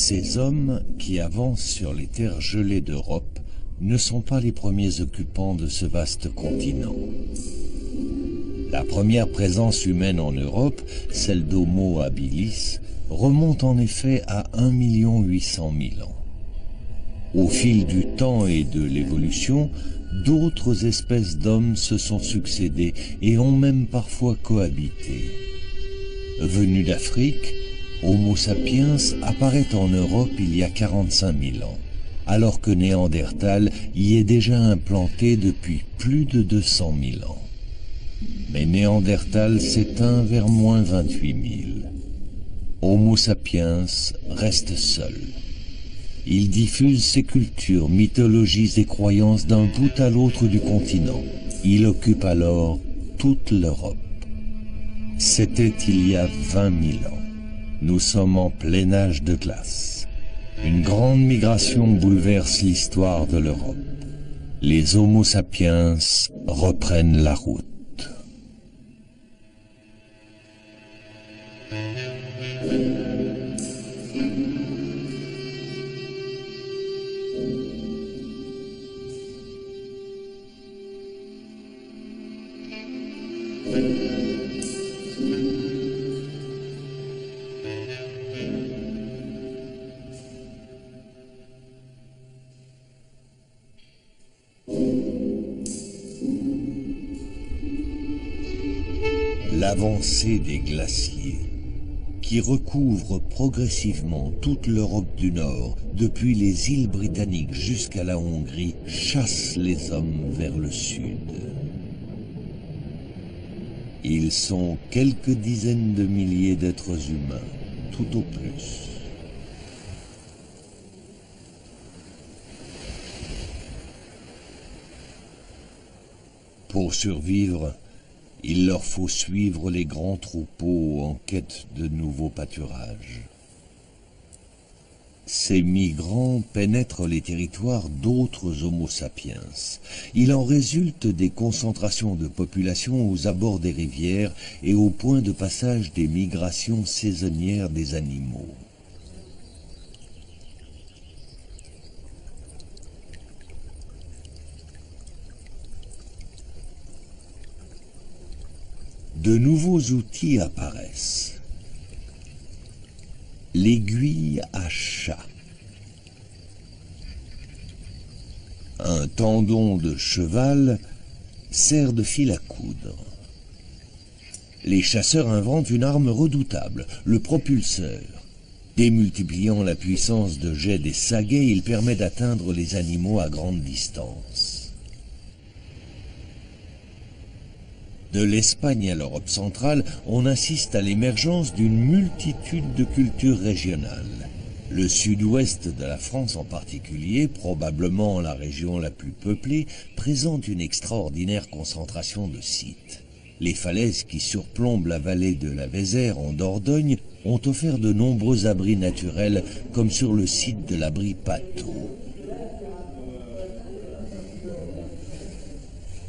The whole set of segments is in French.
Ces hommes qui avancent sur les terres gelées d'Europe ne sont pas les premiers occupants de ce vaste continent. La première présence humaine en Europe, celle d'Homo habilis, remonte en effet à 1 800 000 ans. Au fil du temps et de l'évolution, d'autres espèces d'hommes se sont succédées et ont même parfois cohabité. Venu d'Afrique, Homo sapiens apparaît en Europe il y a 45 000 ans, alors que Néandertal y est déjà implanté depuis plus de 200 000 ans. Mais Néandertal s'éteint vers moins 28 000. Homo sapiens reste seul. Il diffuse ses cultures, mythologies et croyances d'un bout à l'autre du continent. Il occupe alors toute l'Europe. C'était il y a 20 000 ans. Nous sommes en plein âge de glace. Une grande migration bouleverse l'histoire de l'Europe. Les Homo sapiens reprennent la route. L'avancée des glaciers, qui recouvrent progressivement toute l'Europe du Nord, depuis les îles britanniques jusqu'à la Hongrie, chasse les hommes vers le sud. Ils sont quelques dizaines de milliers d'êtres humains, tout au plus. Pour survivre, il leur faut suivre les grands troupeaux en quête de nouveaux pâturages. Ces migrants pénètrent les territoires d'autres Homo sapiens. Il en résulte des concentrations de population aux abords des rivières et au point de passage des migrations saisonnières des animaux. De nouveaux outils apparaissent. L'aiguille à chat. Un tendon de cheval sert de fil à coudre. Les chasseurs inventent une arme redoutable, le propulseur. Démultipliant la puissance de jet des saguets, il permet d'atteindre les animaux à grande distance. De l'Espagne à l'Europe centrale, on assiste à l'émergence d'une multitude de cultures régionales. Le sud-ouest de la France en particulier, probablement la région la plus peuplée, présente une extraordinaire concentration de sites. Les falaises qui surplombent la vallée de la Vézère en Dordogne ont offert de nombreux abris naturels, comme sur le site de l'abri Pathos.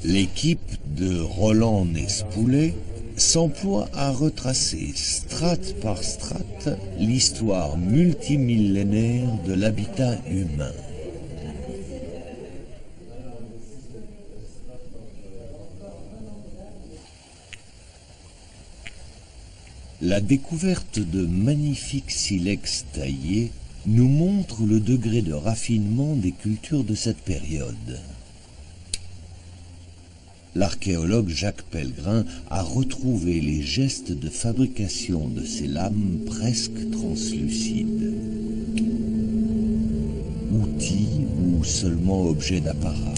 L'équipe de Roland Nespoulet s'emploie à retracer, strate par strate, l'histoire multimillénaire de l'habitat humain. La découverte de magnifiques silex taillés nous montre le degré de raffinement des cultures de cette période. L'archéologue Jacques Pellegrin a retrouvé les gestes de fabrication de ces lames presque translucides. Outils ou seulement objets d'apparat.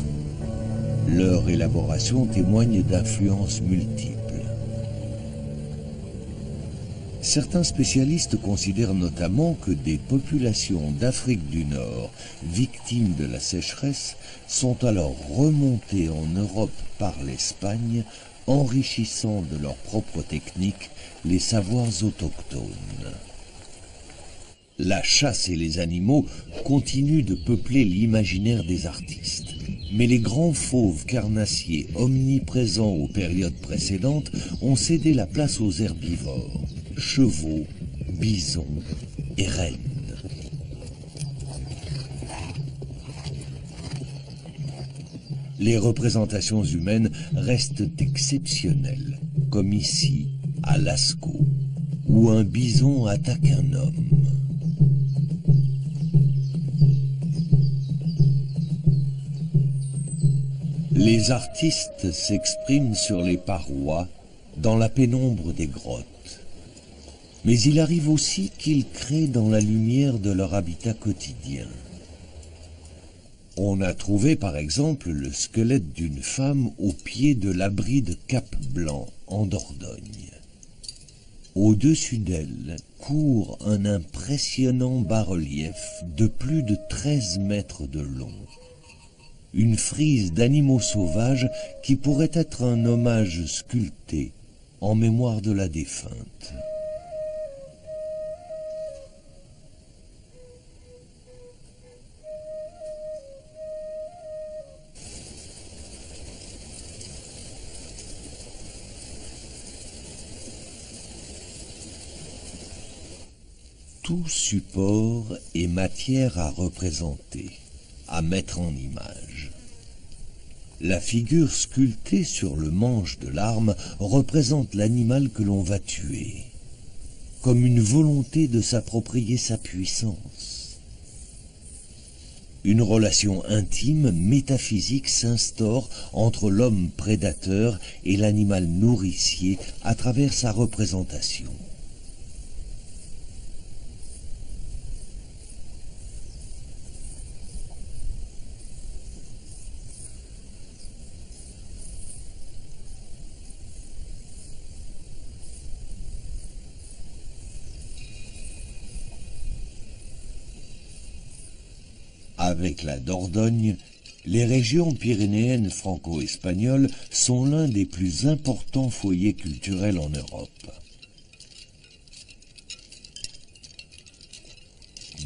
Leur élaboration témoigne d'influences multiples. Certains spécialistes considèrent notamment que des populations d'Afrique du Nord, victimes de la sécheresse, sont alors remontées en Europe par l'Espagne, enrichissant de leurs propres techniques les savoirs autochtones. La chasse et les animaux continuent de peupler l'imaginaire des artistes. Mais les grands fauves carnassiers omniprésents aux périodes précédentes ont cédé la place aux herbivores, chevaux, bisons et rennes. les représentations humaines restent exceptionnelles, comme ici, à Lascaux, où un bison attaque un homme. Les artistes s'expriment sur les parois, dans la pénombre des grottes. Mais il arrive aussi qu'ils créent dans la lumière de leur habitat quotidien. On a trouvé par exemple le squelette d'une femme au pied de l'abri de Cap-Blanc, en Dordogne. Au-dessus d'elle court un impressionnant bas-relief de plus de 13 mètres de long. Une frise d'animaux sauvages qui pourrait être un hommage sculpté en mémoire de la défunte. Tout support est matière à représenter, à mettre en image. La figure sculptée sur le manche de l'arme représente l'animal que l'on va tuer, comme une volonté de s'approprier sa puissance. Une relation intime, métaphysique s'instaure entre l'homme prédateur et l'animal nourricier à travers sa représentation. Avec la Dordogne, les régions pyrénéennes franco-espagnoles sont l'un des plus importants foyers culturels en Europe.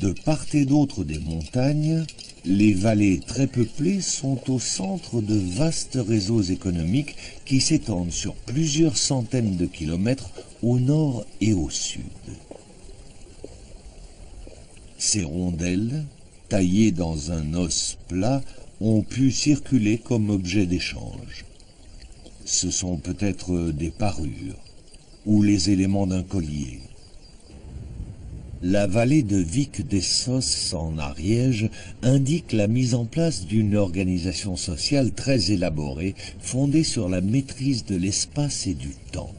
De part et d'autre des montagnes, les vallées très peuplées sont au centre de vastes réseaux économiques qui s'étendent sur plusieurs centaines de kilomètres au nord et au sud. Ces rondelles, taillées dans un os plat, ont pu circuler comme objet d'échange. Ce sont peut-être des parures ou les éléments d'un collier. La vallée de Vic-des-Sosses en Ariège indique la mise en place d'une organisation sociale très élaborée, fondée sur la maîtrise de l'espace et du temps.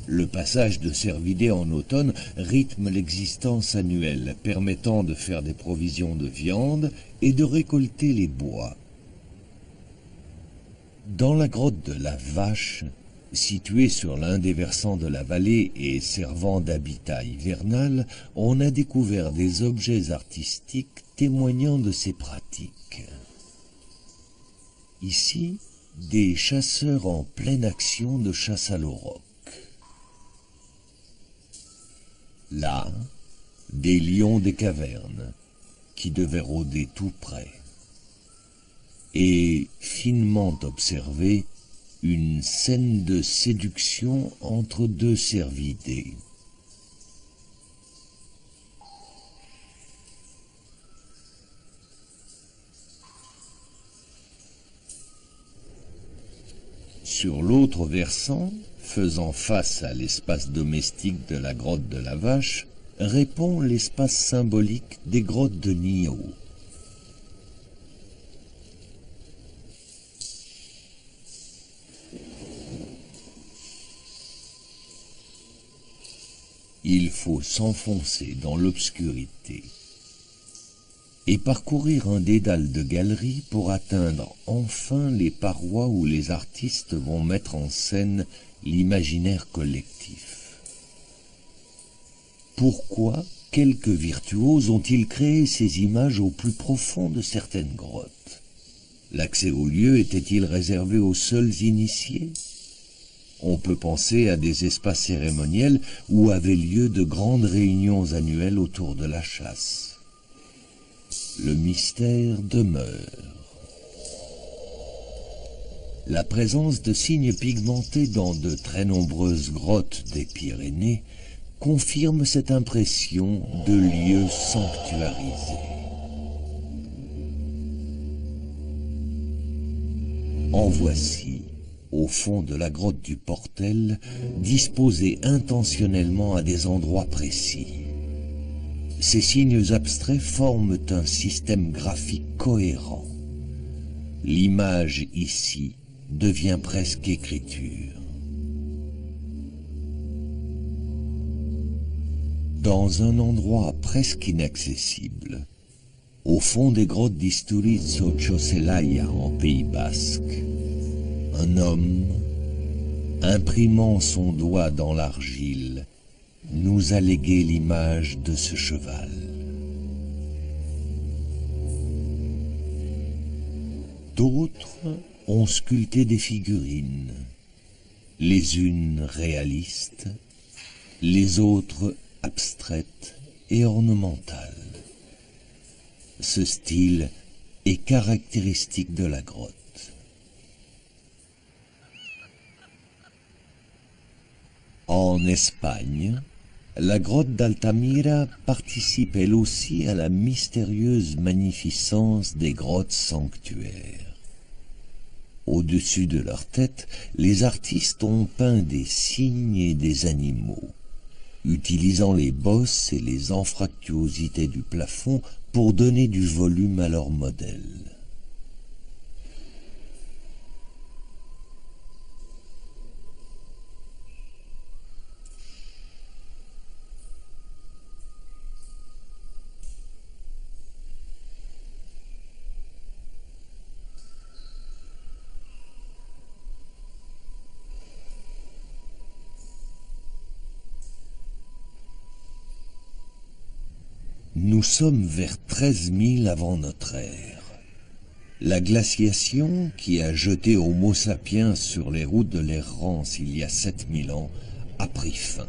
Le passage de cervidés en automne rythme l'existence annuelle, permettant de faire des provisions de viande et de récolter les bois. Dans la grotte de la Vache, située sur l'un des versants de la vallée et servant d'habitat hivernal, on a découvert des objets artistiques témoignant de ces pratiques. Ici, des chasseurs en pleine action de chasse à l'auroch. Là, des lions des cavernes, qui devaient rôder tout près. Et, finement observée, une scène de séduction entre deux cervidés. Sur l'autre versant, faisant face à l'espace domestique de la grotte de la Vache, répond l'espace symbolique des grottes de Niaux. Il faut s'enfoncer dans l'obscurité et parcourir un dédale de galeries pour atteindre enfin les parois où les artistes vont mettre en scène l'imaginaire collectif. Pourquoi quelques virtuoses ont-ils créé ces images au plus profond de certaines grottes? L'accès au lieu était-il réservé aux seuls initiés? On peut penser à des espaces cérémoniels où avaient lieu de grandes réunions annuelles autour de la chasse. Le mystère demeure. La présence de signes pigmentés dans de très nombreuses grottes des Pyrénées confirme cette impression de lieu sanctuarisé. En voici, au fond de la grotte du Portel, disposés intentionnellement à des endroits précis. Ces signes abstraits forment un système graphique cohérent. L'image ici devient presque écriture. Dans un endroit presque inaccessible, au fond des grottes d'Isturiz Txoselaia en Pays Basque, un homme, imprimant son doigt dans l'argile, nous a légué l'image de ce cheval. D'autres ont sculpté des figurines, les unes réalistes, les autres abstraites et ornementales. Ce style est caractéristique de la grotte. En Espagne, la grotte d'Altamira participe elle aussi à la mystérieuse magnificence des grottes sanctuaires. Au-dessus de leur tête, les artistes ont peint des cygnes et des animaux, utilisant les bosses et les anfractuosités du plafond pour donner du volume à leur modèle. Nous sommes vers 13 000 avant notre ère. La glaciation, qui a jeté Homo sapiens sur les routes de l'errance il y a 7 000 ans, a pris fin.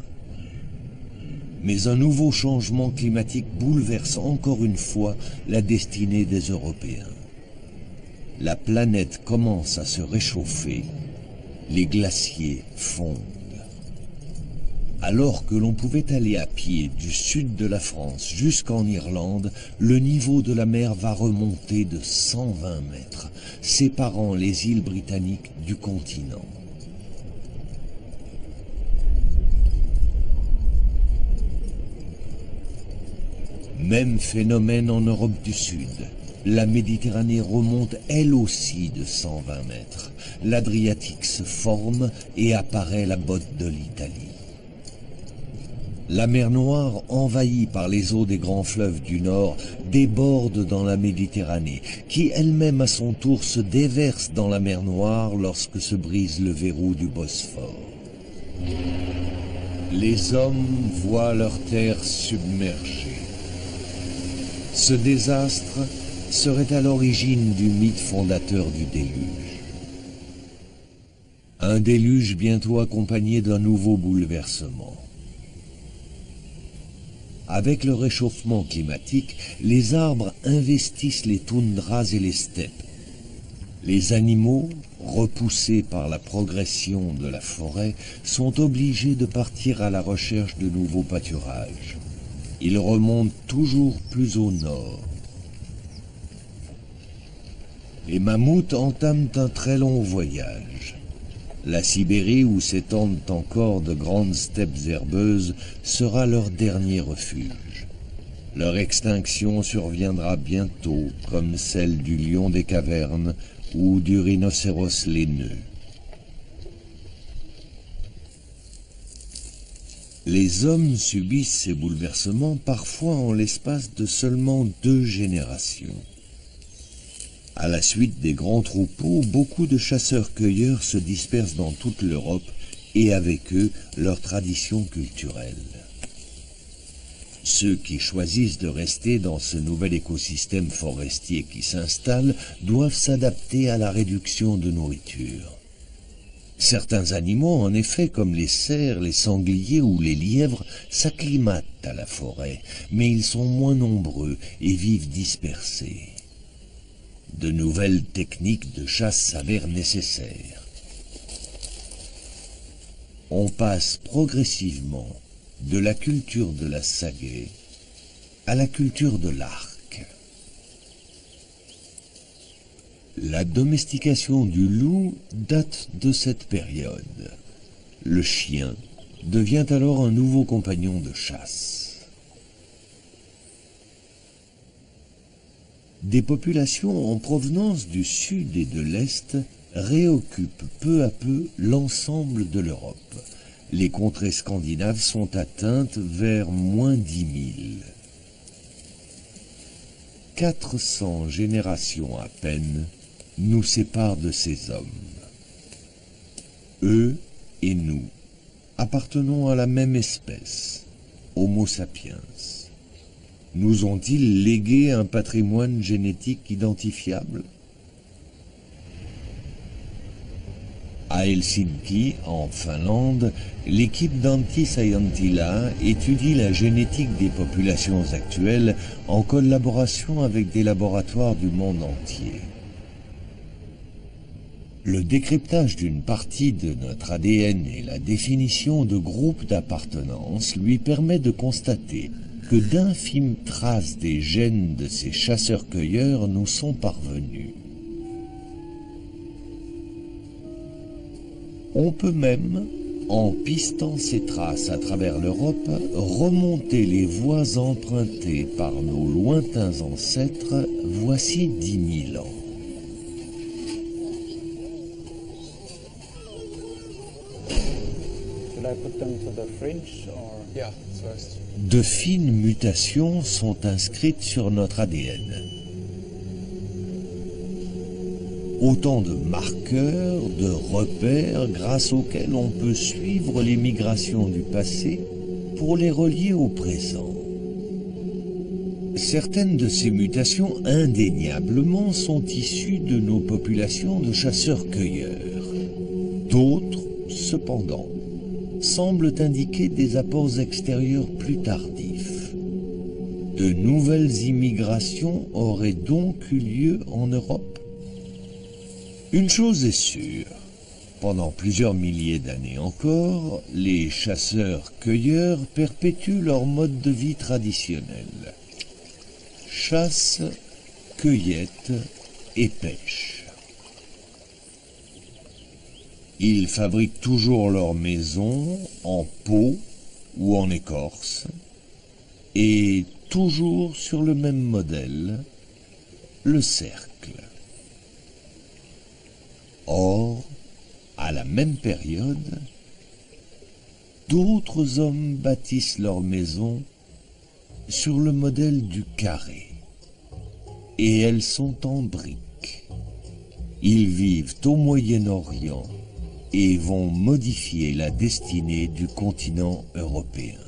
Mais un nouveau changement climatique bouleverse encore une fois la destinée des Européens. La planète commence à se réchauffer, les glaciers fondent. Alors que l'on pouvait aller à pied du sud de la France jusqu'en Irlande, le niveau de la mer va remonter de 120 mètres, séparant les îles britanniques du continent. Même phénomène en Europe du Sud. La Méditerranée remonte elle aussi de 120 mètres. L'Adriatique se forme et apparaît la botte de l'Italie. La mer Noire, envahie par les eaux des grands fleuves du Nord, déborde dans la Méditerranée, qui elle-même à son tour se déverse dans la mer Noire lorsque se brise le verrou du Bosphore. Les hommes voient leur terre submergée. Ce désastre serait à l'origine du mythe fondateur du déluge. Un déluge bientôt accompagné d'un nouveau bouleversement. Avec le réchauffement climatique, les arbres investissent les toundras et les steppes. Les animaux, repoussés par la progression de la forêt, sont obligés de partir à la recherche de nouveaux pâturages. Ils remontent toujours plus au nord. Les mammouths entament un très long voyage. La Sibérie, où s'étendent encore de grandes steppes herbeuses, sera leur dernier refuge. Leur extinction surviendra bientôt, comme celle du lion des cavernes ou du rhinocéros laineux. Les hommes subissent ces bouleversements parfois en l'espace de seulement 2 générations. À la suite des grands troupeaux, beaucoup de chasseurs-cueilleurs se dispersent dans toute l'Europe et avec eux leur tradition culturelle. Ceux qui choisissent de rester dans ce nouvel écosystème forestier qui s'installe doivent s'adapter à la réduction de nourriture. Certains animaux, en effet, comme les cerfs, les sangliers ou les lièvres, s'acclimatent à la forêt, mais ils sont moins nombreux et vivent dispersés. De nouvelles techniques de chasse s'avèrent nécessaires. On passe progressivement de la culture de la sagaie à la culture de l'arc. La domestication du loup date de cette période. Le chien devient alors un nouveau compagnon de chasse. Des populations en provenance du sud et de l'est réoccupent peu à peu l'ensemble de l'Europe. Les contrées scandinaves sont atteintes vers moins 10 000. 400 générations à peine nous séparent de ces hommes. Eux et nous appartenons à la même espèce, Homo sapiens. Nous ont-ils légué un patrimoine génétique identifiable? À Helsinki, en Finlande, l'équipe d'Antti Saiantila étudie la génétique des populations actuelles en collaboration avec des laboratoires du monde entier. Le décryptage d'une partie de notre ADN et la définition de groupes d'appartenance lui permet de constater que d'infimes traces des gènes de ces chasseurs-cueilleurs nous sont parvenues. On peut même, en pistant ces traces à travers l'Europe, remonter les voies empruntées par nos lointains ancêtres voici 10 000 ans. De fines mutations sont inscrites sur notre ADN. Autant de marqueurs, de repères grâce auxquels on peut suivre les migrations du passé pour les relier au présent. Certaines de ces mutations, indéniablement, sont issues de nos populations de chasseurs-cueilleurs. D'autres, cependant, semblent indiquer des apports extérieurs plus tardifs. De nouvelles immigrations auraient donc eu lieu en Europe. Une chose est sûre, pendant plusieurs milliers d'années encore, les chasseurs-cueilleurs perpétuent leur mode de vie traditionnel. Chasse, cueillette et pêche. Ils fabriquent toujours leur maison en peau ou en écorce, et toujours sur le même modèle, le cercle. Or, à la même période, d'autres hommes bâtissent leur maison sur le modèle du carré, et elles sont en briques. Ils vivent au Moyen-Orient et vont modifier la destinée du continent européen.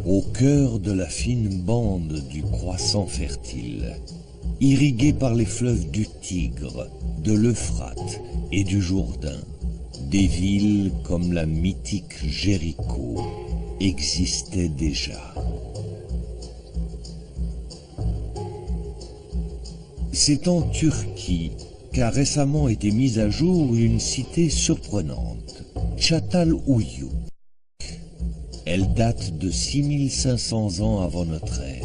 Au cœur de la fine bande du croissant fertile, irriguée par les fleuves du Tigre, de l'Euphrate et du Jourdain, des villes comme la mythique Jéricho existaient déjà. C'est en Turquie qu'a récemment été mise à jour une cité surprenante, Çatalhöyük. Elle date de 6500 ans avant notre ère.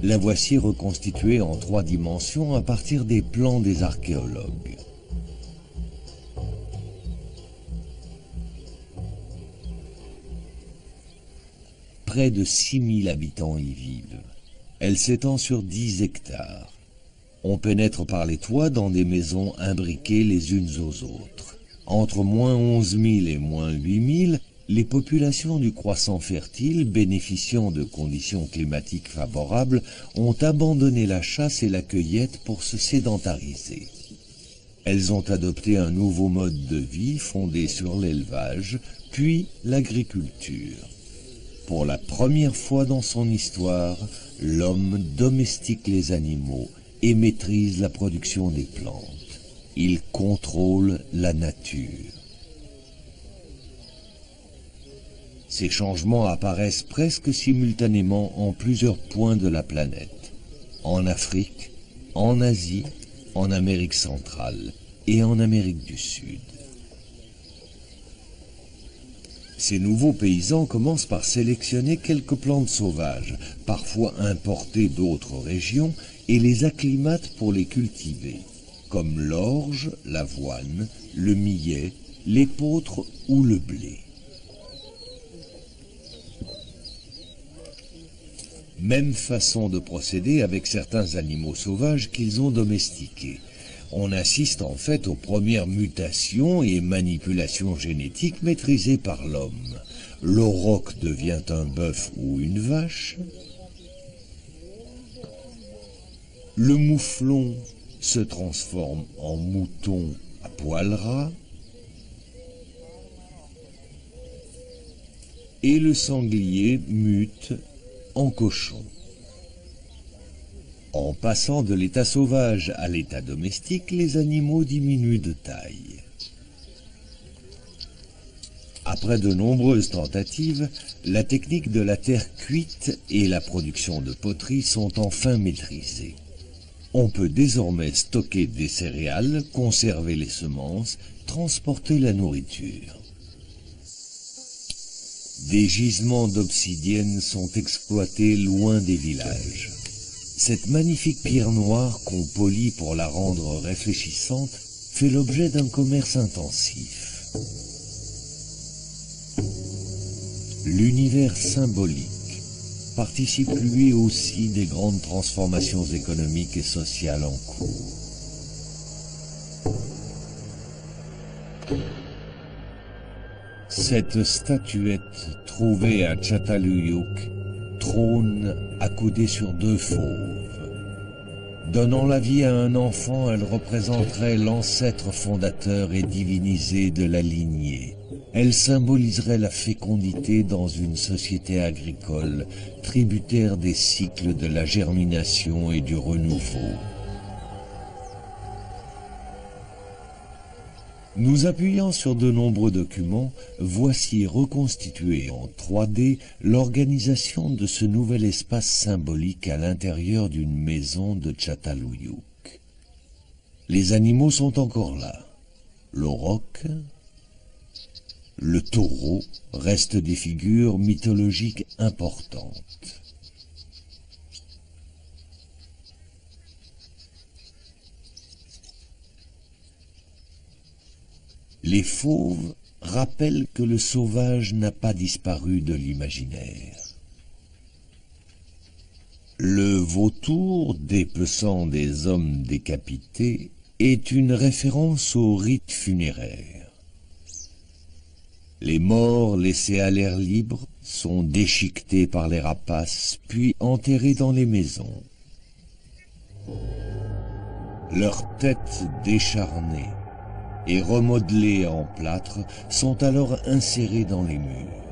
La voici reconstituée en 3 dimensions à partir des plans des archéologues. Près de 6000 habitants y vivent. Elle s'étend sur 10 hectares. On pénètre par les toits dans des maisons imbriquées les unes aux autres. Entre moins 11 000 et moins 8 000, les populations du croissant fertile, bénéficiant de conditions climatiques favorables, ont abandonné la chasse et la cueillette pour se sédentariser. Elles ont adopté un nouveau mode de vie fondé sur l'élevage, puis l'agriculture. Pour la première fois dans son histoire, l'homme domestique les animaux et maîtrise la production des plantes. Il contrôle la nature. Ces changements apparaissent presque simultanément en plusieurs points de la planète. En Afrique, en Asie, en Amérique centrale et en Amérique du Sud. Ces nouveaux paysans commencent par sélectionner quelques plantes sauvages, parfois importées d'autres régions, et les acclimatent pour les cultiver, comme l'orge, l'avoine, le millet, l'épeautre ou le blé. Même façon de procéder avec certains animaux sauvages qu'ils ont domestiqués. On assiste en fait aux premières mutations et manipulations génétiques maîtrisées par l'homme. L'auroch devient un bœuf ou une vache. Le mouflon se transforme en mouton à poil ras. Et le sanglier mute en cochon. En passant de l'état sauvage à l'état domestique, les animaux diminuent de taille. Après de nombreuses tentatives, la technique de la terre cuite et la production de poterie sont enfin maîtrisées. On peut désormais stocker des céréales, conserver les semences, transporter la nourriture. Des gisements d'obsidienne sont exploités loin des villages. Cette magnifique pierre noire qu'on polit pour la rendre réfléchissante fait l'objet d'un commerce intensif. L'univers symbolique participe lui aussi des grandes transformations économiques et sociales en cours. Cette statuette trouvée à Çatalhöyük trône accoudée sur deux fauves. Donnant la vie à un enfant, elle représenterait l'ancêtre fondateur et divinisé de la lignée. Elle symboliserait la fécondité dans une société agricole, tributaire des cycles de la germination et du renouveau. Nous appuyant sur de nombreux documents, voici reconstituée en 3D l'organisation de ce nouvel espace symbolique à l'intérieur d'une maison de Çatalhöyük. Les animaux sont encore là. L'auroch, le taureau restent des figures mythologiques importantes. Les fauves rappellent que le sauvage n'a pas disparu de l'imaginaire. Le vautour dépeçant des hommes décapités est une référence au rite funéraire. Les morts laissés à l'air libre sont déchiquetés par les rapaces, puis enterrés dans les maisons. Leurs têtes décharnées et remodelés en plâtre sont alors insérés dans les murs.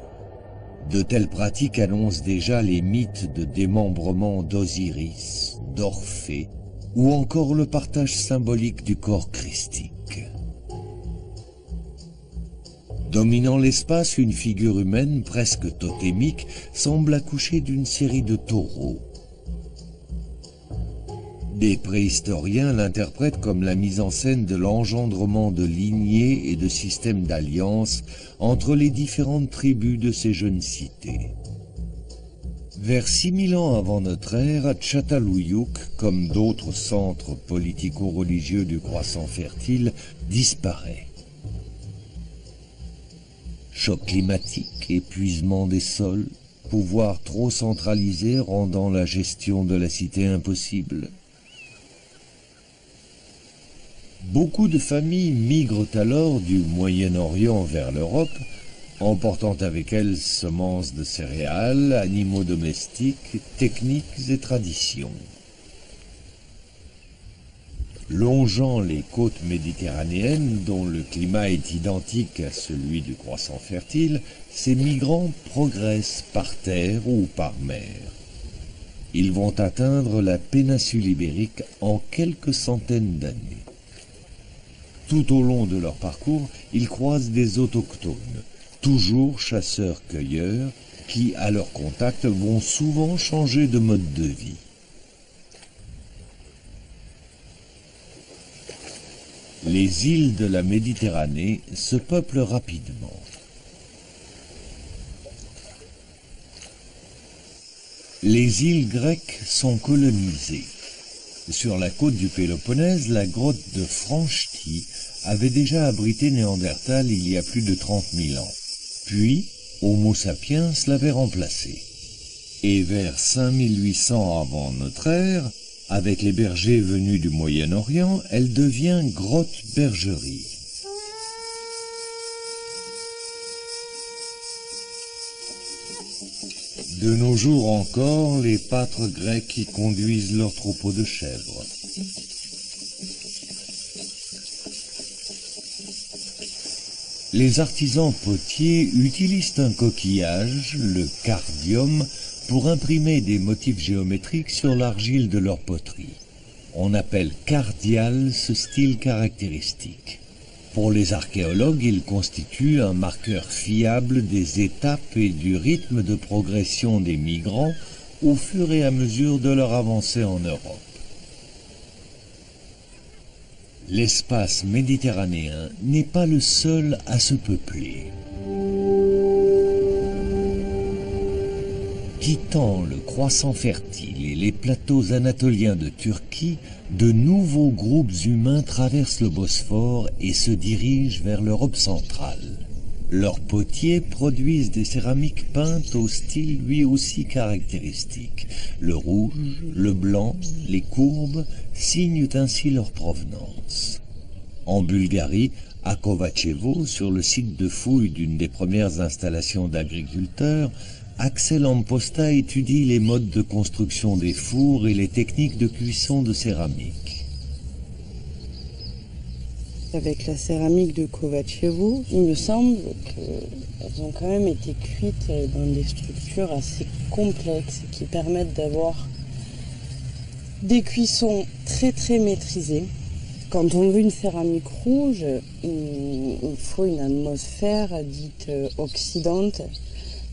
De telles pratiques annoncent déjà les mythes de démembrement d'Osiris, d'Orphée, ou encore le partage symbolique du corps christique. Dominant l'espace, une figure humaine presque totémique semble accoucher d'une série de taureaux. Des préhistoriens l'interprètent comme la mise en scène de l'engendrement de lignées et de systèmes d'alliance entre les différentes tribus de ces jeunes cités. Vers 6000 ans avant notre ère, Çatalhöyük, comme d'autres centres politico-religieux du croissant fertile, disparaît. Choc climatique, épuisement des sols, pouvoir trop centralisé rendant la gestion de la cité impossible. Beaucoup de familles migrent alors du Moyen-Orient vers l'Europe, emportant avec elles semences de céréales, animaux domestiques, techniques et traditions. Longeant les côtes méditerranéennes, dont le climat est identique à celui du croissant fertile, ces migrants progressent par terre ou par mer. Ils vont atteindre la péninsule ibérique en quelques centaines d'années. Tout au long de leur parcours, ils croisent des autochtones, toujours chasseurs-cueilleurs, qui, à leur contact, vont souvent changer de mode de vie. Les îles de la Méditerranée se peuplent rapidement. Les îles grecques sont colonisées. Sur la côte du Péloponnèse, la grotte de Franchti avait déjà abrité Néandertal il y a plus de 30 000 ans. Puis, Homo sapiens l'avait remplacé. Et vers 5800 avant notre ère, avec les bergers venus du Moyen-Orient, elle devient grotte-bergerie. De nos jours encore, les pâtres grecs y conduisent leurs troupeaux de chèvres. Les artisans potiers utilisent un coquillage, le cardium, pour imprimer des motifs géométriques sur l'argile de leur poterie. On appelle cardial ce style caractéristique. Pour les archéologues, il constitue un marqueur fiable des étapes et du rythme de progression des migrants au fur et à mesure de leur avancée en Europe. L'espace méditerranéen n'est pas le seul à se peupler. Quittant le croissant fertile et les plateaux anatoliens de Turquie, de nouveaux groupes humains traversent le Bosphore et se dirigent vers l'Europe centrale. Leurs potiers produisent des céramiques peintes au style lui aussi caractéristique. Le rouge, le blanc, les courbes signent ainsi leur provenance. En Bulgarie, à Kovačevo, sur le site de fouille d'une des premières installations d'agriculteurs, Axel Amposta étudie les modes de construction des fours et les techniques de cuisson de céramique. Avec la céramique de Kovačevo, il me semble qu'elles ont quand même été cuites dans des structures assez complexes qui permettent d'avoir des cuissons très maîtrisées. Quand on veut une céramique rouge, il faut une atmosphère dite oxydante,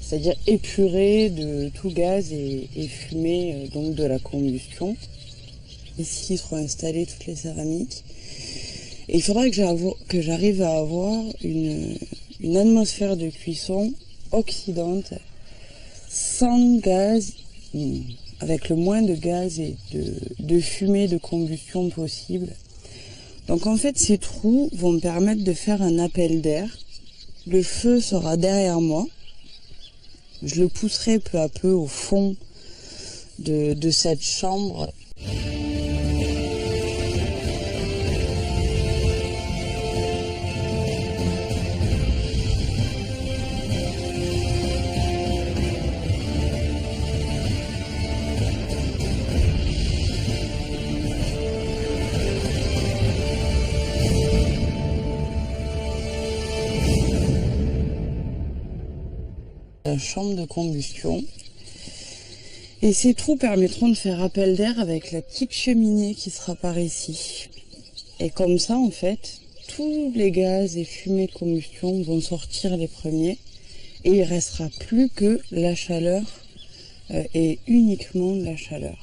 c'est-à-dire épurée de tout gaz et fumée, donc de la combustion. Ici seront installées toutes les céramiques. Et il faudra que j'arrive à avoir une atmosphère de cuisson oxydante, sans gaz, avec le moins de gaz et de fumée de combustion possible. Donc en fait, ces trous vont me permettre de faire un appel d'air. Le feu sera derrière moi. Je le pousserai peu à peu au fond de cette chambre. La chambre de combustion. Et ces trous permettront de faire appel d'air avec la petite cheminée qui sera par ici. Et comme ça, en fait, tous les gaz et fumées de combustion vont sortir les premiers. Et il restera plus que la chaleur et uniquement la chaleur.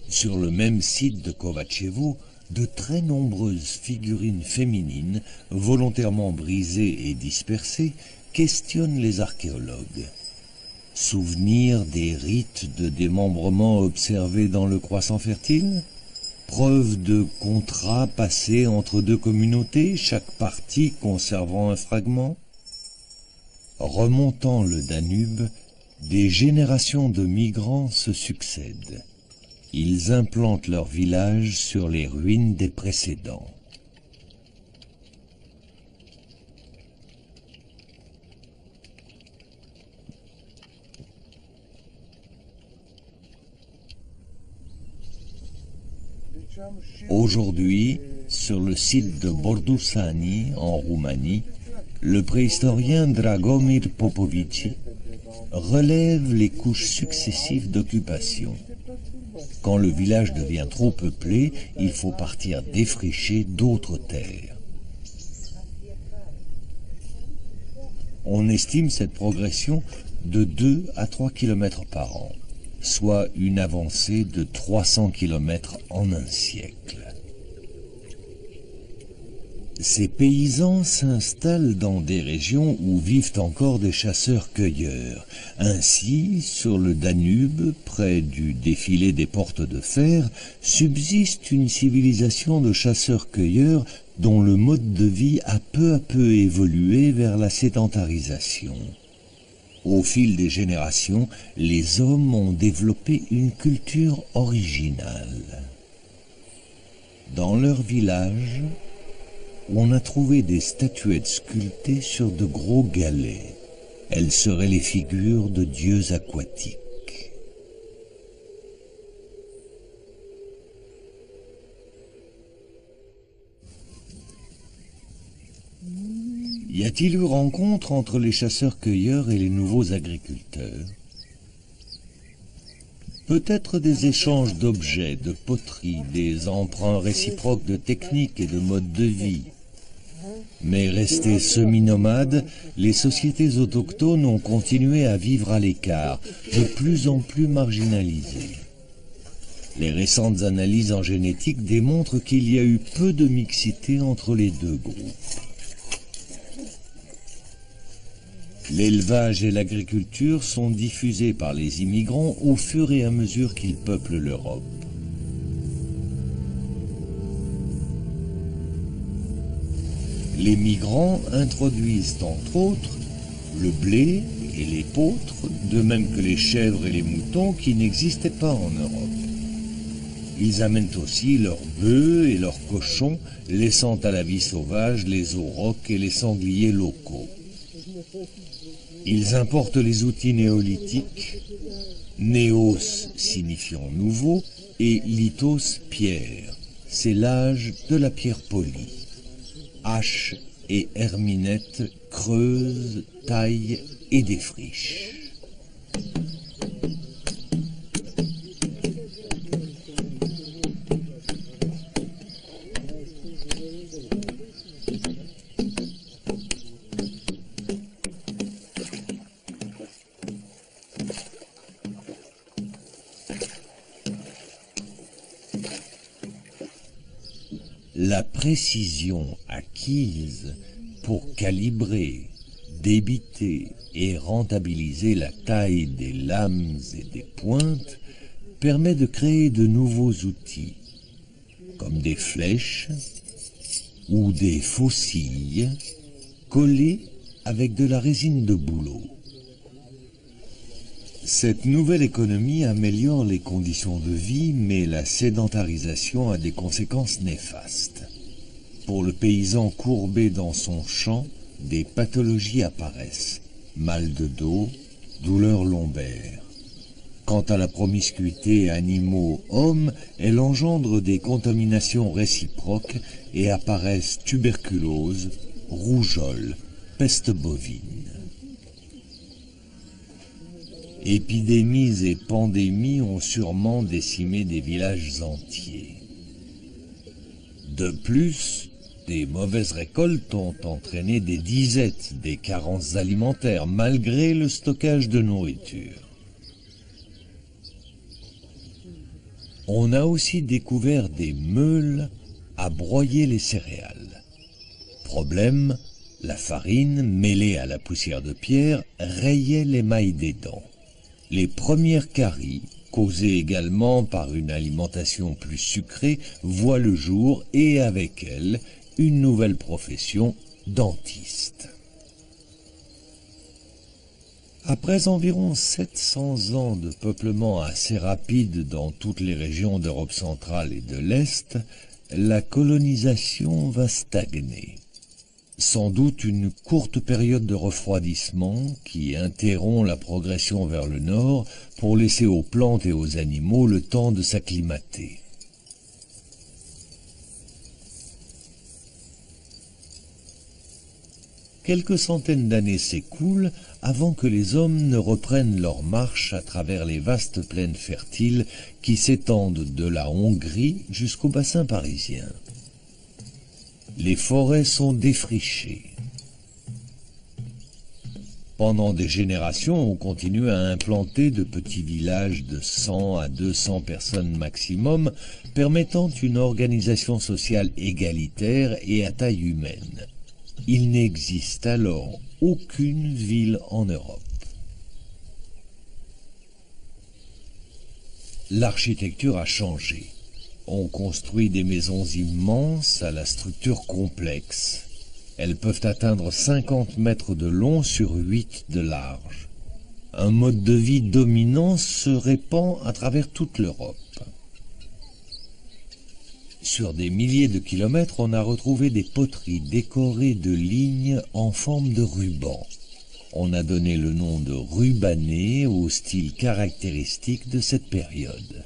Sur le même site de Kovačevo, de très nombreuses figurines féminines, volontairement brisées et dispersées, questionnent les archéologues. Souvenir des rites de démembrement observés dans le croissant fertile? Preuve de contrats passés entre deux communautés, chaque partie conservant un fragment? Remontant le Danube, des générations de migrants se succèdent. Ils implantent leur village sur les ruines des précédents. Aujourd'hui, sur le site de Bordusani, en Roumanie, le préhistorien Dragomir Popovici relève les couches successives d'occupation. Quand le village devient trop peuplé, il faut partir défricher d'autres terres. On estime cette progression de 2 à 3 km par an, soit une avancée de 300 km en un siècle. Ces paysans s'installent dans des régions où vivent encore des chasseurs-cueilleurs. Ainsi, sur le Danube, près du défilé des portes de fer, subsiste une civilisation de chasseurs-cueilleurs dont le mode de vie a peu à peu évolué vers la sédentarisation. Au fil des générations, les hommes ont développé une culture originale. Dans leur village, on a trouvé des statuettes sculptées sur de gros galets. Elles seraient les figures de dieux aquatiques. Y a-t-il eu rencontre entre les chasseurs-cueilleurs et les nouveaux agriculteurs? Peut-être des échanges d'objets, de poteries, des emprunts réciproques de techniques et de modes de vie. Mais restés semi-nomades, les sociétés autochtones ont continué à vivre à l'écart, de plus en plus marginalisées. Les récentes analyses en génétique démontrent qu'il y a eu peu de mixité entre les deux groupes. L'élevage et l'agriculture sont diffusés par les immigrants au fur et à mesure qu'ils peuplent l'Europe. Les migrants introduisent entre autres le blé et l'épeautre, de même que les chèvres et les moutons qui n'existaient pas en Europe. Ils amènent aussi leurs bœufs et leurs cochons, laissant à la vie sauvage les aurochs et les sangliers locaux. Ils importent les outils néolithiques, néos signifiant nouveau et lithos pierre, c'est l'âge de la pierre polie. Hache et herminette creusent, taillent et défrichent. La précision acquise pour calibrer, débiter et rentabiliser la taille des lames et des pointes permet de créer de nouveaux outils, comme des flèches ou des faucilles collées avec de la résine de bouleau. Cette nouvelle économie améliore les conditions de vie, mais la sédentarisation a des conséquences néfastes. Pour le paysan courbé dans son champ, des pathologies apparaissent. Mal de dos, douleurs lombaires. Quant à la promiscuité animaux-hommes, elle engendre des contaminations réciproques et apparaissent tuberculose, rougeole, peste bovine. Épidémies et pandémies ont sûrement décimé des villages entiers. De plus, des mauvaises récoltes ont entraîné des disettes, des carences alimentaires, malgré le stockage de nourriture. On a aussi découvert des meules à broyer les céréales. Problème, la farine, mêlée à la poussière de pierre, rayait l'émail des dents. Les premières caries, causées également par une alimentation plus sucrée, voient le jour et avec elles une nouvelle profession, dentiste. Après environ 700 ans de peuplement assez rapide dans toutes les régions d'Europe centrale et de l'Est, la colonisation va stagner. Sans doute une courte période de refroidissement qui interrompt la progression vers le nord pour laisser aux plantes et aux animaux le temps de s'acclimater. Quelques centaines d'années s'écoulent avant que les hommes ne reprennent leur marche à travers les vastes plaines fertiles qui s'étendent de la Hongrie jusqu'au bassin parisien. Les forêts sont défrichées. Pendant des générations, on continue à implanter de petits villages de 100 à 200 personnes maximum, permettant une organisation sociale égalitaire et à taille humaine. Il n'existe alors aucune ville en Europe. L'architecture a changé. On construit des maisons immenses à la structure complexe. Elles peuvent atteindre 50 mètres de long sur 8 de large. Un mode de vie dominant se répand à travers toute l'Europe. Sur des milliers de kilomètres, on a retrouvé des poteries décorées de lignes en forme de ruban. On a donné le nom de rubané au style caractéristique de cette période.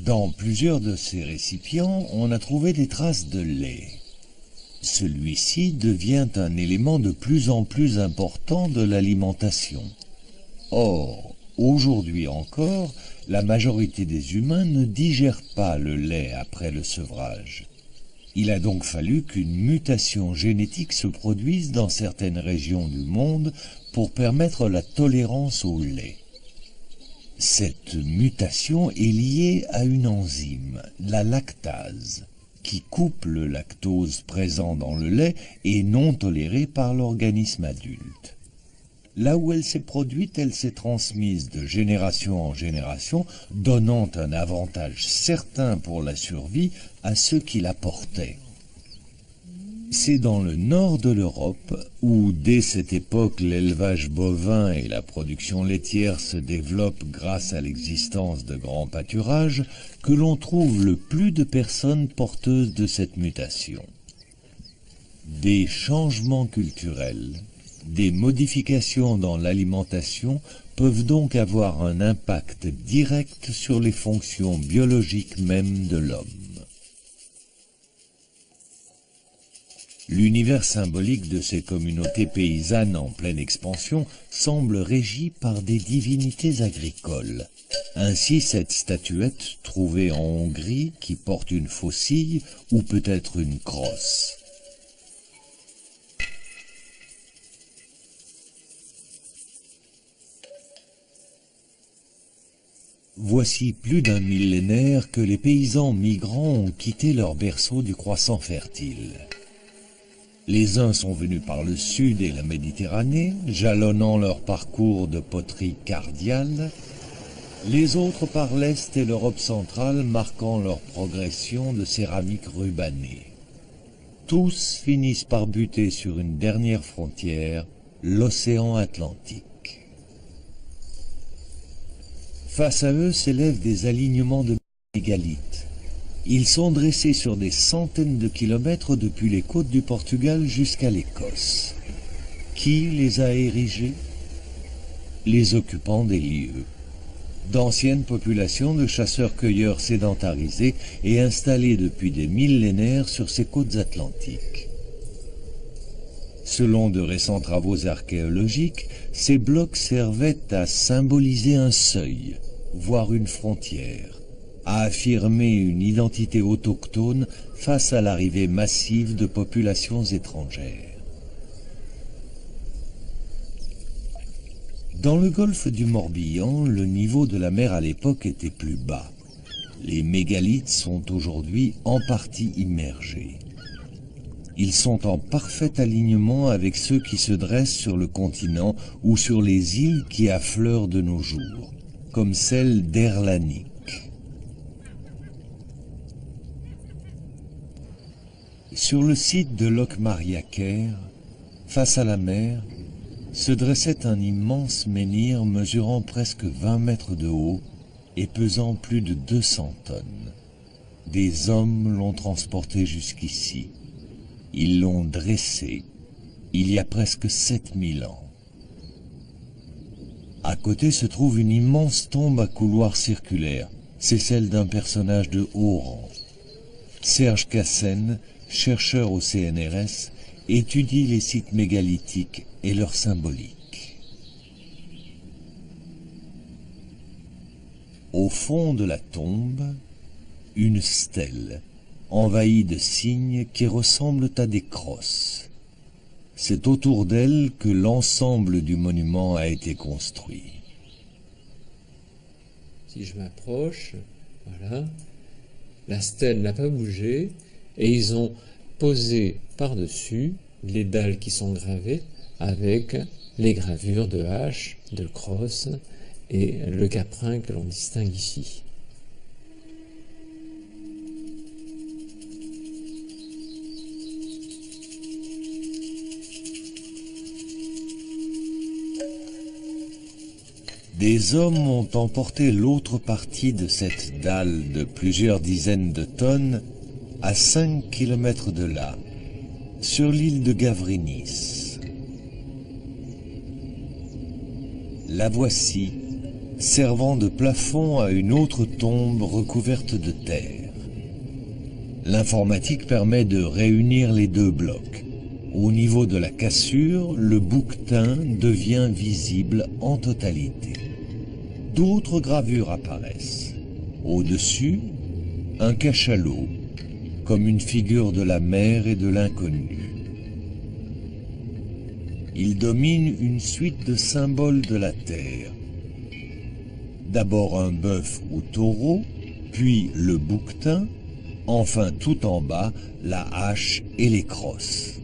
Dans plusieurs de ces récipients, on a trouvé des traces de lait. Celui-ci devient un élément de plus en plus important de l'alimentation. Or, aujourd'hui encore, la majorité des humains ne digèrent pas le lait après le sevrage. Il a donc fallu qu'une mutation génétique se produise dans certaines régions du monde pour permettre la tolérance au lait. Cette mutation est liée à une enzyme, la lactase, qui coupe le lactose présent dans le lait et non toléré par l'organisme adulte. Là où elle s'est produite, elle s'est transmise de génération en génération, donnant un avantage certain pour la survie à ceux qui la portaient. C'est dans le nord de l'Europe, où dès cette époque l'élevage bovin et la production laitière se développent grâce à l'existence de grands pâturages, que l'on trouve le plus de personnes porteuses de cette mutation. Des changements culturels, des modifications dans l'alimentation peuvent donc avoir un impact direct sur les fonctions biologiques même de l'homme. L'univers symbolique de ces communautés paysannes en pleine expansion semble régi par des divinités agricoles. Ainsi, cette statuette trouvée en Hongrie qui porte une faucille ou peut-être une crosse. Voici plus d'un millénaire que les paysans migrants ont quitté leur berceau du croissant fertile. Les uns sont venus par le sud et la Méditerranée, jalonnant leur parcours de poterie cardiale, les autres par l'Est et l'Europe centrale, marquant leur progression de céramique rubanée. Tous finissent par buter sur une dernière frontière, l'océan Atlantique. Face à eux s'élèvent des alignements de mégalithes. Ils sont dressés sur des centaines de kilomètres depuis les côtes du Portugal jusqu'à l'Écosse. Qui les a érigés? Les occupants des lieux. D'anciennes populations de chasseurs-cueilleurs sédentarisés et installés depuis des millénaires sur ces côtes atlantiques. Selon de récents travaux archéologiques, ces blocs servaient à symboliser un seuil, voire une frontière, à affirmer une identité autochtone face à l'arrivée massive de populations étrangères. Dans le golfe du Morbihan, le niveau de la mer à l'époque était plus bas. Les mégalithes sont aujourd'hui en partie immergés. Ils sont en parfait alignement avec ceux qui se dressent sur le continent ou sur les îles qui affleurent de nos jours, comme celle d'Erlanik. Sur le site de Lokmariaker, face à la mer, se dressait un immense menhir mesurant presque 20 mètres de haut et pesant plus de 200 tonnes. Des hommes l'ont transporté jusqu'ici. Ils l'ont dressé il y a presque 7000 ans. À côté se trouve une immense tombe à couloir circulaire. C'est celle d'un personnage de haut rang. Serge Cassen, chercheur au CNRS, étudie les sites mégalithiques et leur symbolique. Au fond de la tombe, une stèle, envahie de signes qui ressemblent à des crosses. C'est autour d'elle que l'ensemble du monument a été construit. Si je m'approche, voilà, la stèle n'a pas bougé et ils ont posé par-dessus les dalles qui sont gravées avec les gravures de hache, de crosse et le caprin que l'on distingue ici. Des hommes ont emporté l'autre partie de cette dalle de plusieurs dizaines de tonnes à 5 kilomètres de là, sur l'île de Gavrinis. La voici, servant de plafond à une autre tombe recouverte de terre. L'informatique permet de réunir les deux blocs. Au niveau de la cassure, le bouquetin devient visible en totalité. D'autres gravures apparaissent. Au-dessus, un cachalot, comme une figure de la mer et de l'inconnu. Il domine une suite de symboles de la terre. D'abord un bœuf ou taureau, puis le bouquetin, enfin tout en bas, la hache et les crosses.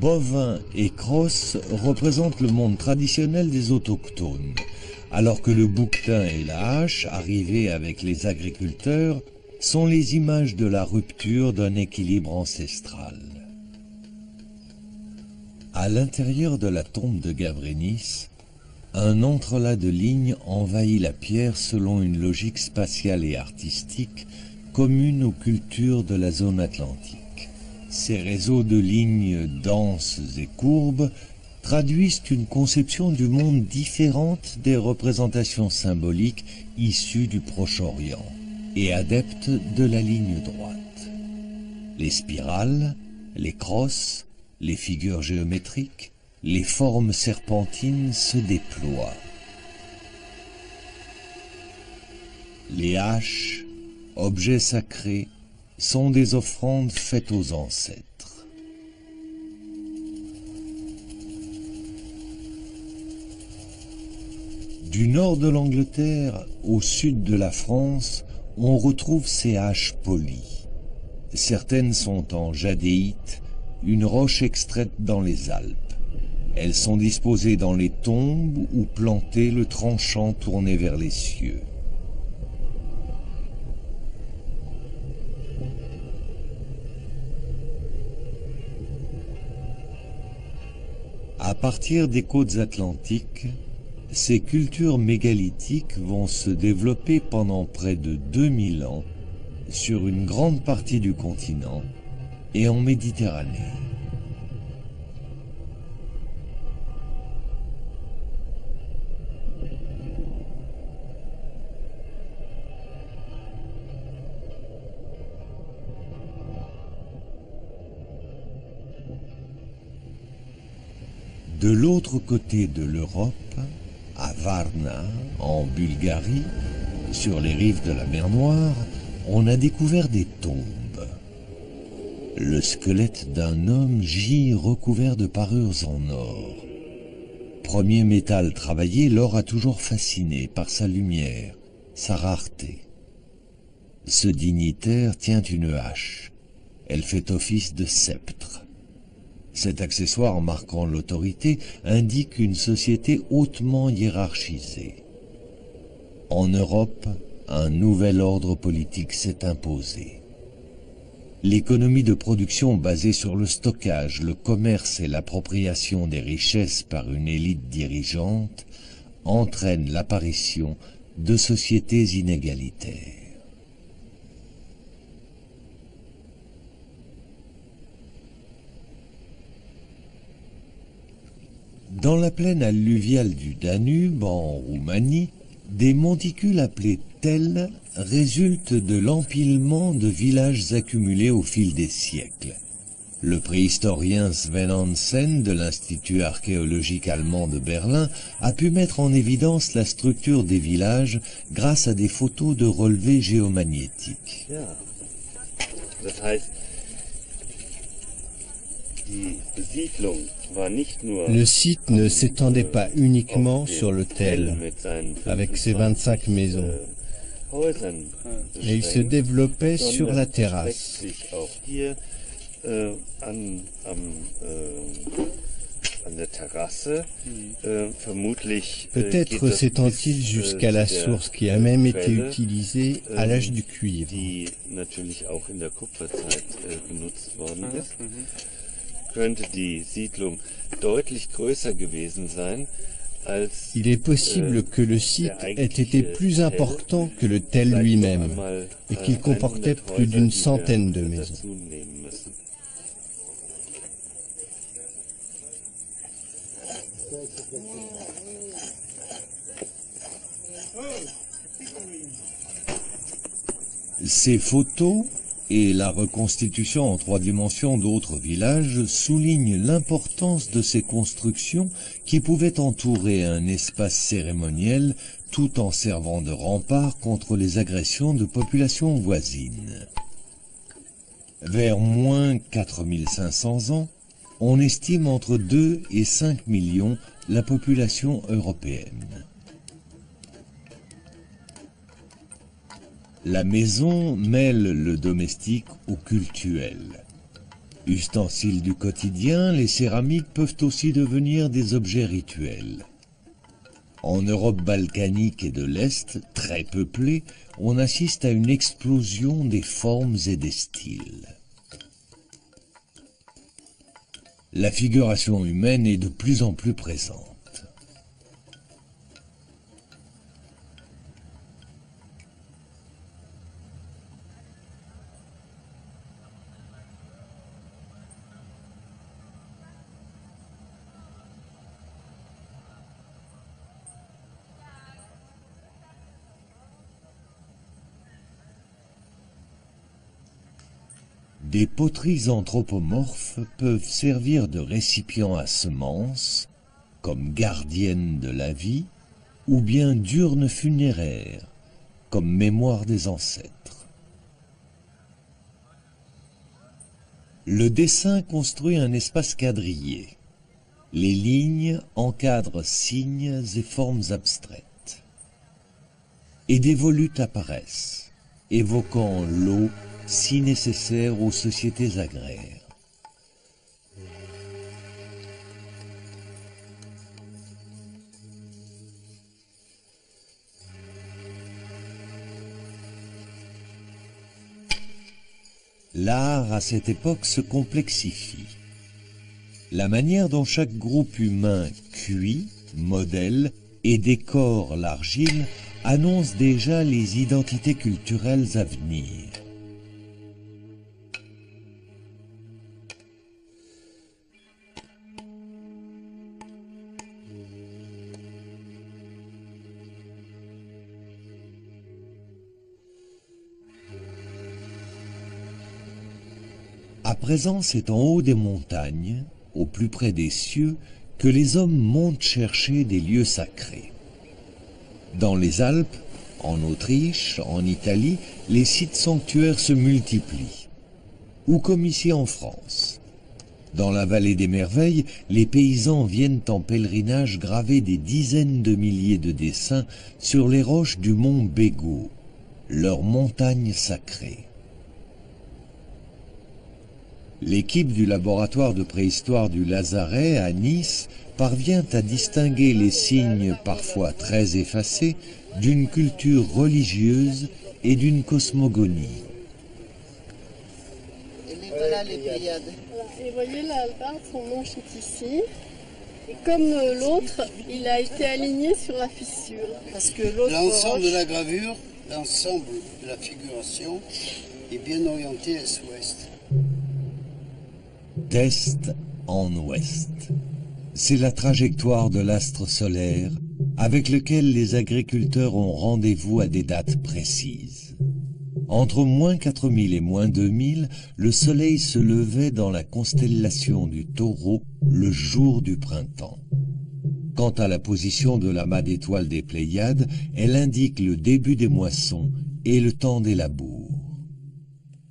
Bovin et crosse représentent le monde traditionnel des autochtones, alors que le bouquetin et la hache, arrivés avec les agriculteurs, sont les images de la rupture d'un équilibre ancestral. À l'intérieur de la tombe de Gavrinis, un entrelac de lignes envahit la pierre selon une logique spatiale et artistique commune aux cultures de la zone atlantique. Ces réseaux de lignes denses et courbes traduisent une conception du monde différente des représentations symboliques issues du Proche-Orient et adeptes de la ligne droite. Les spirales, les crosses, les figures géométriques, les formes serpentines se déploient. Les haches, objets sacrés, sont des offrandes faites aux ancêtres. Du nord de l'Angleterre au sud de la France, on retrouve ces haches polies. Certaines sont en jadéite, une roche extraite dans les Alpes. Elles sont disposées dans les tombes ou plantées, le tranchant tourné vers les cieux. À partir des côtes atlantiques, ces cultures mégalithiques vont se développer pendant près de 2000 ans sur une grande partie du continent et en Méditerranée. De l'autre côté de l'Europe, à Varna, en Bulgarie, sur les rives de la mer Noire, on a découvert des tombes. Le squelette d'un homme gît recouvert de parures en or. Premier métal travaillé, l'or a toujours fasciné par sa lumière, sa rareté. Ce dignitaire tient une hache. Elle fait office de sceptre. Cet accessoire marquant l'autorité indique une société hautement hiérarchisée. En Europe, un nouvel ordre politique s'est imposé. L'économie de production basée sur le stockage, le commerce et l'appropriation des richesses par une élite dirigeante entraîne l'apparition de sociétés inégalitaires. Dans la plaine alluviale du Danube, en Roumanie, des monticules appelés tels résultent de l'empilement de villages accumulés au fil des siècles. Le préhistorien Sven Hansen de l'Institut archéologique allemand de Berlin a pu mettre en évidence la structure des villages grâce à des photos de relevés géomagnétiques. Ja. Das heißt, Le site ne s'étendait pas uniquement sur le Tell, avec ses 25 maisons, mais il se développait sur la terrasse. Peut-être s'étend-il jusqu'à la source qui a même été utilisée à l'âge du cuivre. Il est possible que le site ait été plus important que le Tell lui-même et qu'il comportait plus d'une centaine de maisons. Ces photos et la reconstitution en 3 dimensions d'autres villages soulignent l'importance de ces constructions qui pouvaient entourer un espace cérémoniel tout en servant de rempart contre les agressions de populations voisines. Vers moins 4500 ans, on estime entre 2 et 5 millions la population européenne. La maison mêle le domestique au cultuel. Ustensiles du quotidien, les céramiques peuvent aussi devenir des objets rituels. En Europe balkanique et de l'Est, très peuplée, on assiste à une explosion des formes et des styles. La figuration humaine est de plus en plus présente. Des poteries anthropomorphes peuvent servir de récipients à semences, comme gardiennes de la vie, ou bien d'urnes funéraires, comme mémoire des ancêtres. Le dessin construit un espace quadrillé. Les lignes encadrent signes et formes abstraites. Et des volutes apparaissent, évoquant l'eau, si nécessaire aux sociétés agraires. L'art, à cette époque, se complexifie. La manière dont chaque groupe humain cuit, modèle et décore l'argile annonce déjà les identités culturelles à venir. À présent, c'est en haut des montagnes, au plus près des cieux, que les hommes montent chercher des lieux sacrés. Dans les Alpes, en Autriche, en Italie, les sites sanctuaires se multiplient. Ou comme ici en France. Dans la vallée des merveilles, les paysans viennent en pèlerinage graver des dizaines de milliers de dessins sur les roches du mont Bégaud, leur montagne sacrée. L'équipe du laboratoire de préhistoire du Lazaret à Nice parvient à distinguer les signes parfois très effacés d'une culture religieuse et d'une cosmogonie. Et voilà les Pléiades. Et voyez là, son manche est ici. Et comme l'autre, il a été aligné sur la fissure. Parce que l'ensemble de la gravure, l'ensemble de la figuration est bien orienté est-ouest. D'est en ouest. C'est la trajectoire de l'astre solaire avec lequel les agriculteurs ont rendez-vous à des dates précises. Entre moins 4000 et moins 2000, le soleil se levait dans la constellation du Taureau le jour du printemps. Quant à la position de l'amas d'étoiles des Pléiades, elle indique le début des moissons et le temps des labours.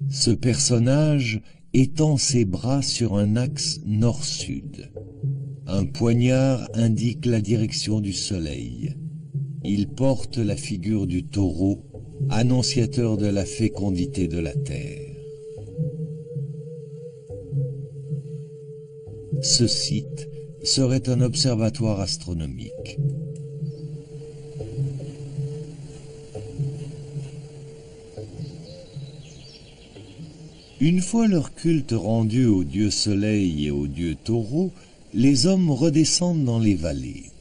Ce personnage étend ses bras sur un axe nord-sud. Un poignard indique la direction du soleil. Il porte la figure du taureau, annonciateur de la fécondité de la terre. Ce site serait un observatoire astronomique. Une fois leur culte rendu au dieu soleil et au dieu taureau, les hommes redescendent dans les vallées.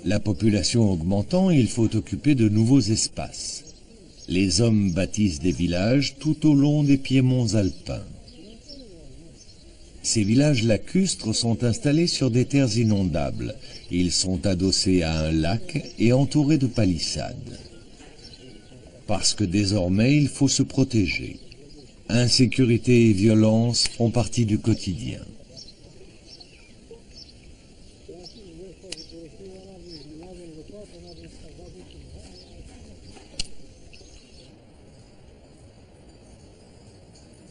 La population augmentant, il faut occuper de nouveaux espaces. Les hommes bâtissent des villages tout au long des piémonts alpins. Ces villages lacustres sont installés sur des terres inondables. Ils sont adossés à un lac et entourés de palissades. Parce que désormais, il faut se protéger. Insécurité et violence font partie du quotidien.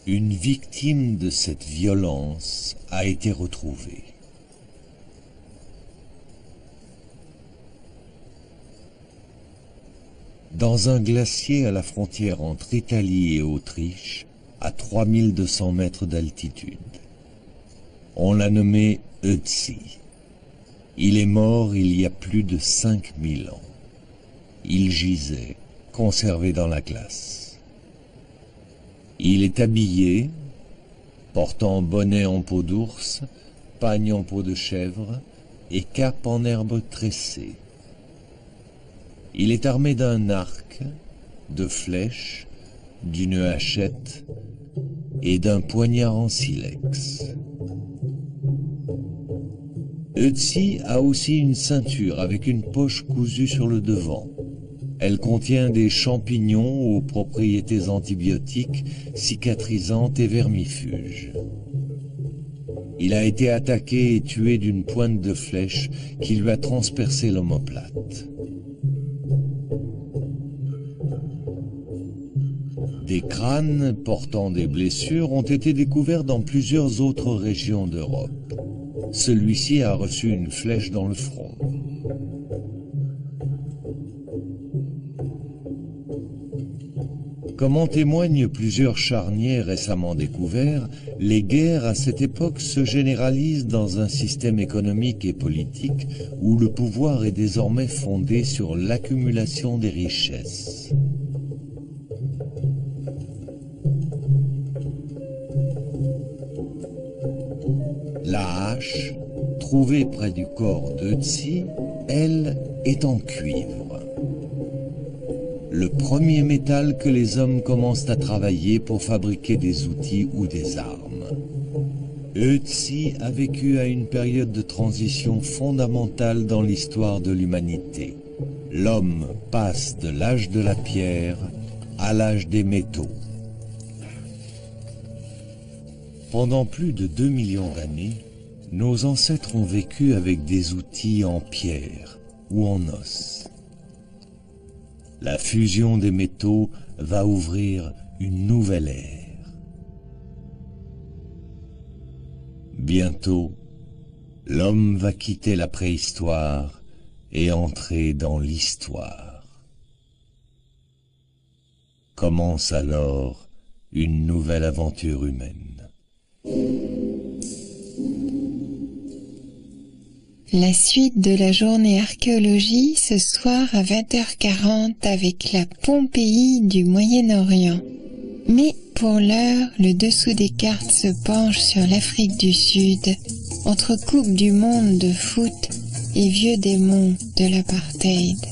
Une victime de cette violence a été retrouvée. Dans un glacier à la frontière entre Italie et Autriche, à 3200 mètres d'altitude. On l'a nommé Ötzi. Il est mort il y a plus de 5000 ans. Il gisait, conservé dans la glace. Il est habillé, portant bonnet en peau d'ours, pagne en peau de chèvre et cape en herbe tressée. Il est armé d'un arc, de flèches, d'une hachette et d'un poignard en silex. Ötzi a aussi une ceinture avec une poche cousue sur le devant. Elle contient des champignons aux propriétés antibiotiques, cicatrisantes et vermifuges. Il a été attaqué et tué d'une pointe de flèche qui lui a transpercé l'omoplate. Des crânes portant des blessures ont été découverts dans plusieurs autres régions d'Europe. Celui-ci a reçu une flèche dans le front. Comme en témoignent plusieurs charniers récemment découverts, les guerres à cette époque se généralisent dans un système économique et politique où le pouvoir est désormais fondé sur l'accumulation des richesses. La hache, trouvée près du corps d'Ötzi, elle, est en cuivre. Le premier métal que les hommes commencent à travailler pour fabriquer des outils ou des armes. Ötzi a vécu à une période de transition fondamentale dans l'histoire de l'humanité. L'homme passe de l'âge de la pierre à l'âge des métaux. Pendant plus de 2 millions d'années, nos ancêtres ont vécu avec des outils en pierre ou en os. La fusion des métaux va ouvrir une nouvelle ère. Bientôt, l'homme va quitter la préhistoire et entrer dans l'histoire. Commence alors une nouvelle aventure humaine. La suite de la journée archéologie ce soir à 20h40 avec la Pompéi du Moyen-Orient. Mais pour l'heure, le dessous des cartes se penche sur l'Afrique du Sud, entre Coupe du Monde de foot et vieux démons de l'apartheid.